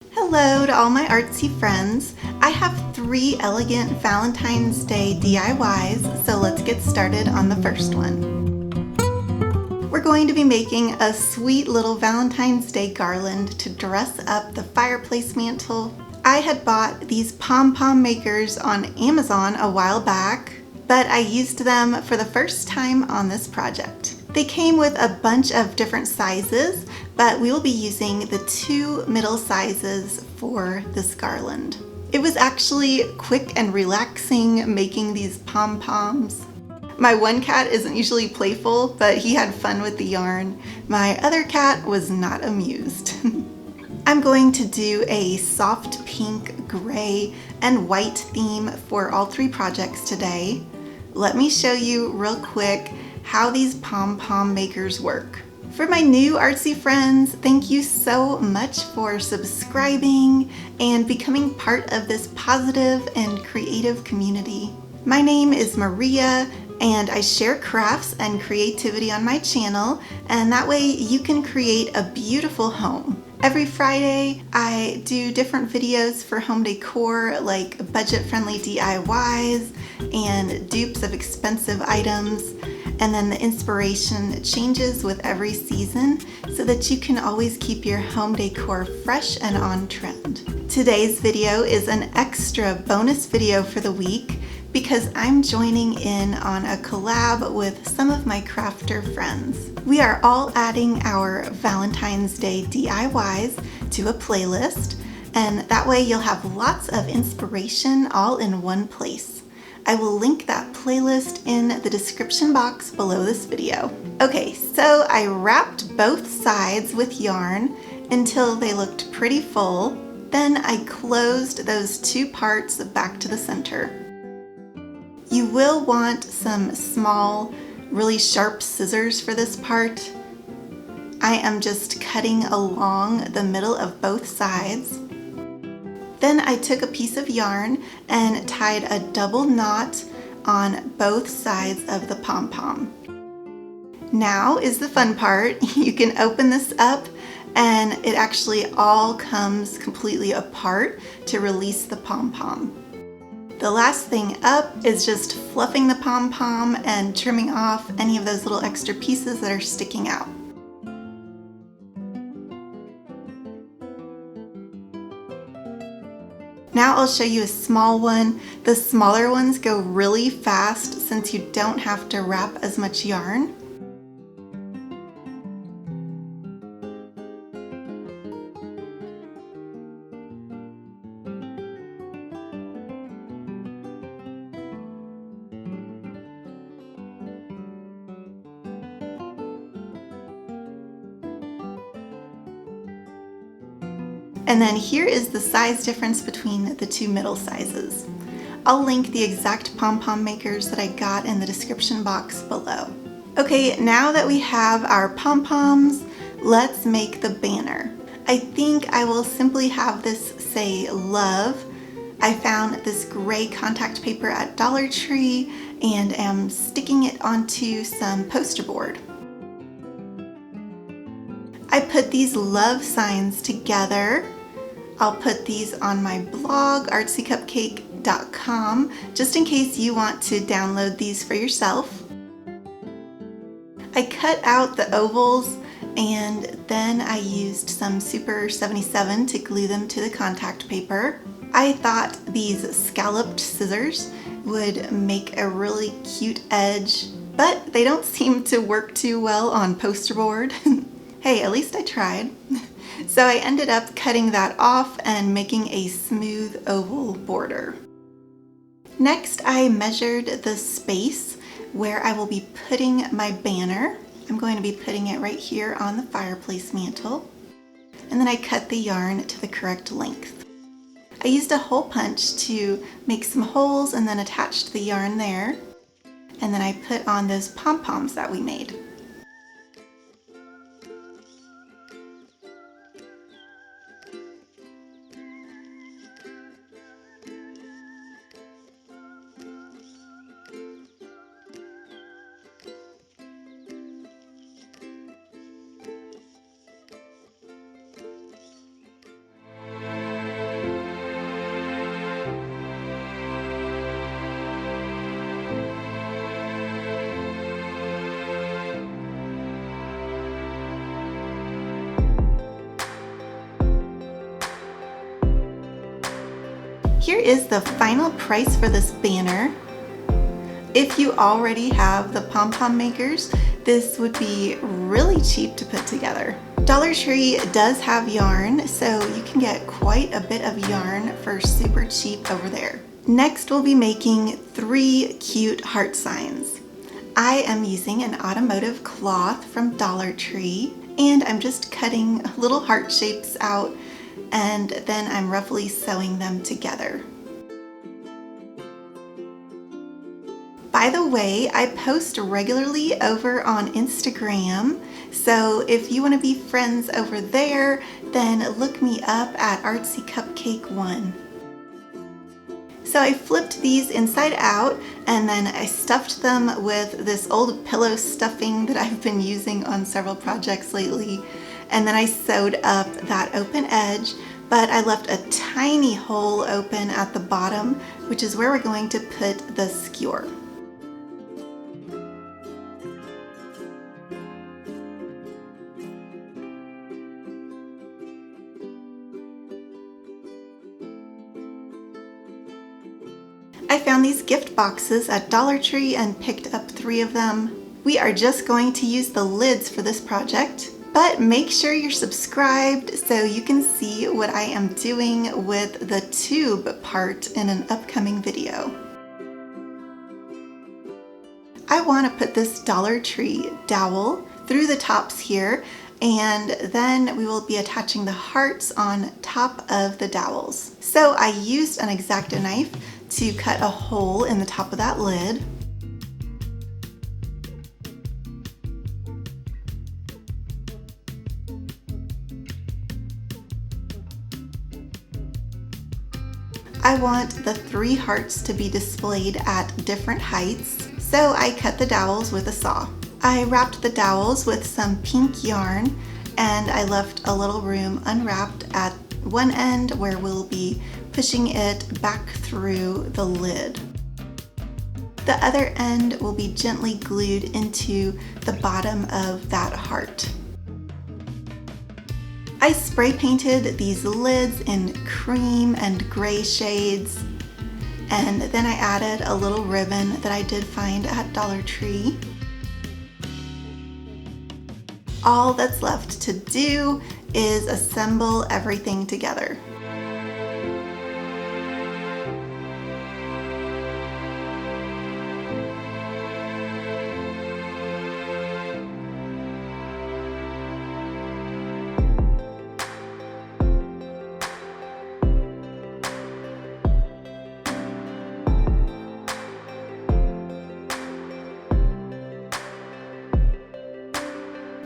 Hello to all my artsy friends. I have 3 elegant Valentine's Day DIYs, so let's get started on the first one. We're going to be making a sweet little Valentine's Day garland to dress up the fireplace mantle. I had bought these Pom Pom Makers on Amazon a while back, but I used them for the first time on this project. They came with a bunch of different sizes, but we will be using the 2 middle sizes for this garland. It was actually quick and relaxing making these pom-poms. My one cat isn't usually playful, but he had fun with the yarn. My other cat was not amused. I'm going to do a soft pink, gray, and white theme for all 3 projects today. Let me show you real quick how these pom-pom makers work. For my new artsy friends, thank you so much for subscribing and becoming part of this positive and creative community. My name is Maria, and I share crafts and creativity on my channel, and that way you can create a beautiful home. Every Friday, I do different videos for home decor, like budget-friendly DIYs and dupes of expensive items. And then the inspiration changes with every season so that you can always keep your home decor fresh and on trend. Today's video is an extra bonus video for the week because I'm joining in on a collab with some of my crafter friends. We are all adding our Valentine's Day DIYs to a playlist, and that way you'll have lots of inspiration all in one place. I will link that playlist in the description box below this video. Okay, so I wrapped both sides with yarn until they looked pretty full. Then I closed those 2 parts back to the center. You will want some small, really sharp scissors for this part. I am just cutting along the middle of both sides. Then I took a piece of yarn and tied a double knot on both sides of the pom-pom. Now is the fun part. You can open this up and it actually all comes completely apart to release the pom-pom. The last thing up is just fluffing the pom-pom and trimming off any of those little extra pieces that are sticking out. Now I'll show you a small one. The smaller ones go really fast since you don't have to wrap as much yarn. And then here is the size difference between the 2 middle sizes. I'll link the exact pom-pom makers that I got in the description box below. Okay, now that we have our pom-poms, let's make the banner. I think I will simply have this say love. I found this gray contact paper at Dollar Tree and am sticking it onto some poster board. I put these love signs together. I'll put these on my blog, artsycupcake.com, just in case you want to download these for yourself. I cut out the ovals and then I used some Super 77 to glue them to the contact paper. I thought these scalloped scissors would make a really cute edge, but they don't seem to work too well on poster board. Hey, at least I tried. So I ended up cutting that off and making a smooth oval border. Next, I measured the space where I will be putting my banner. I'm going to be putting it right here on the fireplace mantle. And then I cut the yarn to the correct length. I used a hole punch to make some holes and then attached the yarn there. And then I put on those pom-poms that we made. here is the final price for this banner. If you already have the Pom Pom Makers, this would be really cheap to put together. Dollar Tree does have yarn, so you can get quite a bit of yarn for super cheap over there. Next, we'll be making 3 cute heart signs. I am using an automotive cloth from Dollar Tree, and I'm just cutting little heart shapes out, and then I'm roughly sewing them together. By the way, I post regularly over on Instagram, so if you want to be friends over there, then look me up at Artsy Cupcake 1. So I flipped these inside out, and then I stuffed them with this old pillow stuffing that I've been using on several projects lately, and then I sewed up that open edge, but I left a tiny hole open at the bottom, which is where we're going to put the skewer. I found these gift boxes at Dollar Tree and picked up 3 of them. We are just going to use the lids for this project, but make sure you're subscribed so you can see what I am doing with the tube part in an upcoming video. I want to put this Dollar Tree dowel through the tops here, and then we will be attaching the hearts on top of the dowels. So I used an X-Acto knife to cut a hole in the top of that lid. I want the 3 hearts to be displayed at different heights, so I cut the dowels with a saw. I wrapped the dowels with some pink yarn, and I left a little room unwrapped at one end where we'll be pushing it back through the lid. The other end will be gently glued into the bottom of that heart. I spray painted these lids in cream and gray shades, and then I added a little ribbon that I did find at Dollar Tree. All that's left to do is assemble everything together.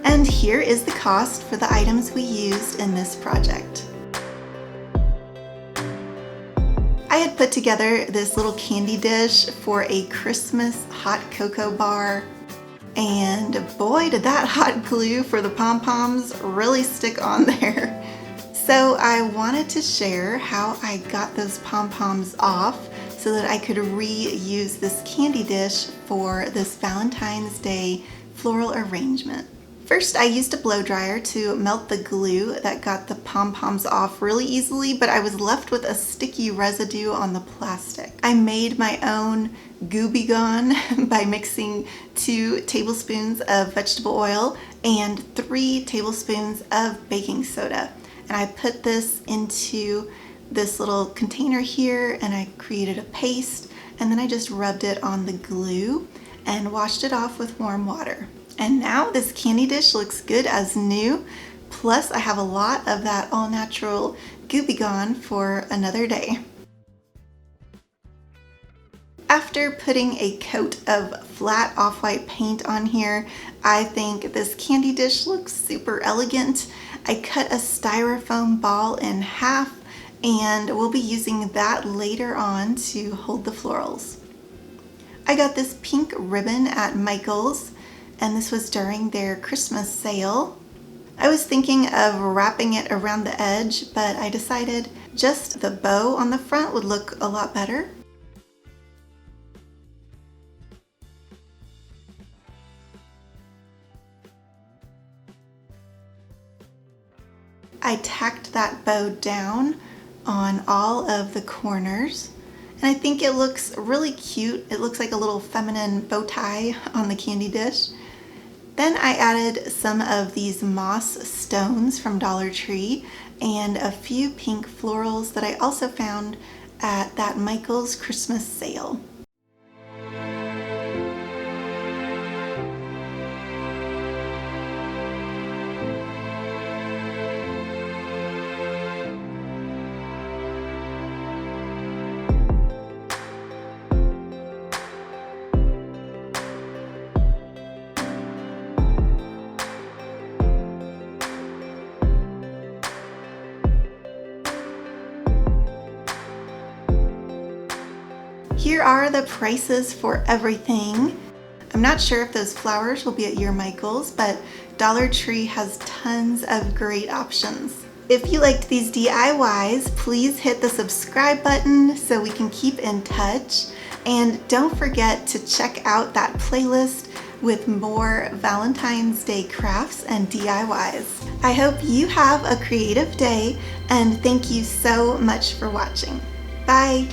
And here is the cost for the items we used in this project. I had put together this little candy dish for a Christmas hot cocoa bar, and boy did that hot glue for the pom-poms really stick on there. So I wanted to share how I got those pom-poms off so that I could reuse this candy dish for this Valentine's Day floral arrangement. First, I used a blow dryer to melt the glue that got the pom-poms off really easily, but I was left with a sticky residue on the plastic. I made my own Gooby Gone by mixing 2 tablespoons of vegetable oil and 3 tablespoons of baking soda. And I put this into this little container here, and I created a paste, and then I just rubbed it on the glue and washed it off with warm water. And now this candy dish looks good as new, plus I have a lot of that all-natural Gooby Gone for another day. After putting a coat of flat off-white paint on here, I think this candy dish looks super elegant. I cut a styrofoam ball in half, and we'll be using that later on to hold the florals. I got this pink ribbon at Michael's, and this was during their Christmas sale. I was thinking of wrapping it around the edge, but I decided just the bow on the front would look a lot better. I tacked that bow down on all of the corners. And I think it looks really cute. It looks like a little feminine bow tie on the candy dish. Then I added some of these moss stones from Dollar Tree and a few pink florals that I also found at that Michael's Christmas sale. Here are the prices for everything. I'm not sure if those flowers will be at your Michael's, but Dollar Tree has tons of great options. If you liked these DIYs, please hit the subscribe button so we can keep in touch. And don't forget to check out that playlist with more Valentine's Day crafts and DIYs. I hope you have a creative day, and thank you so much for watching. Bye!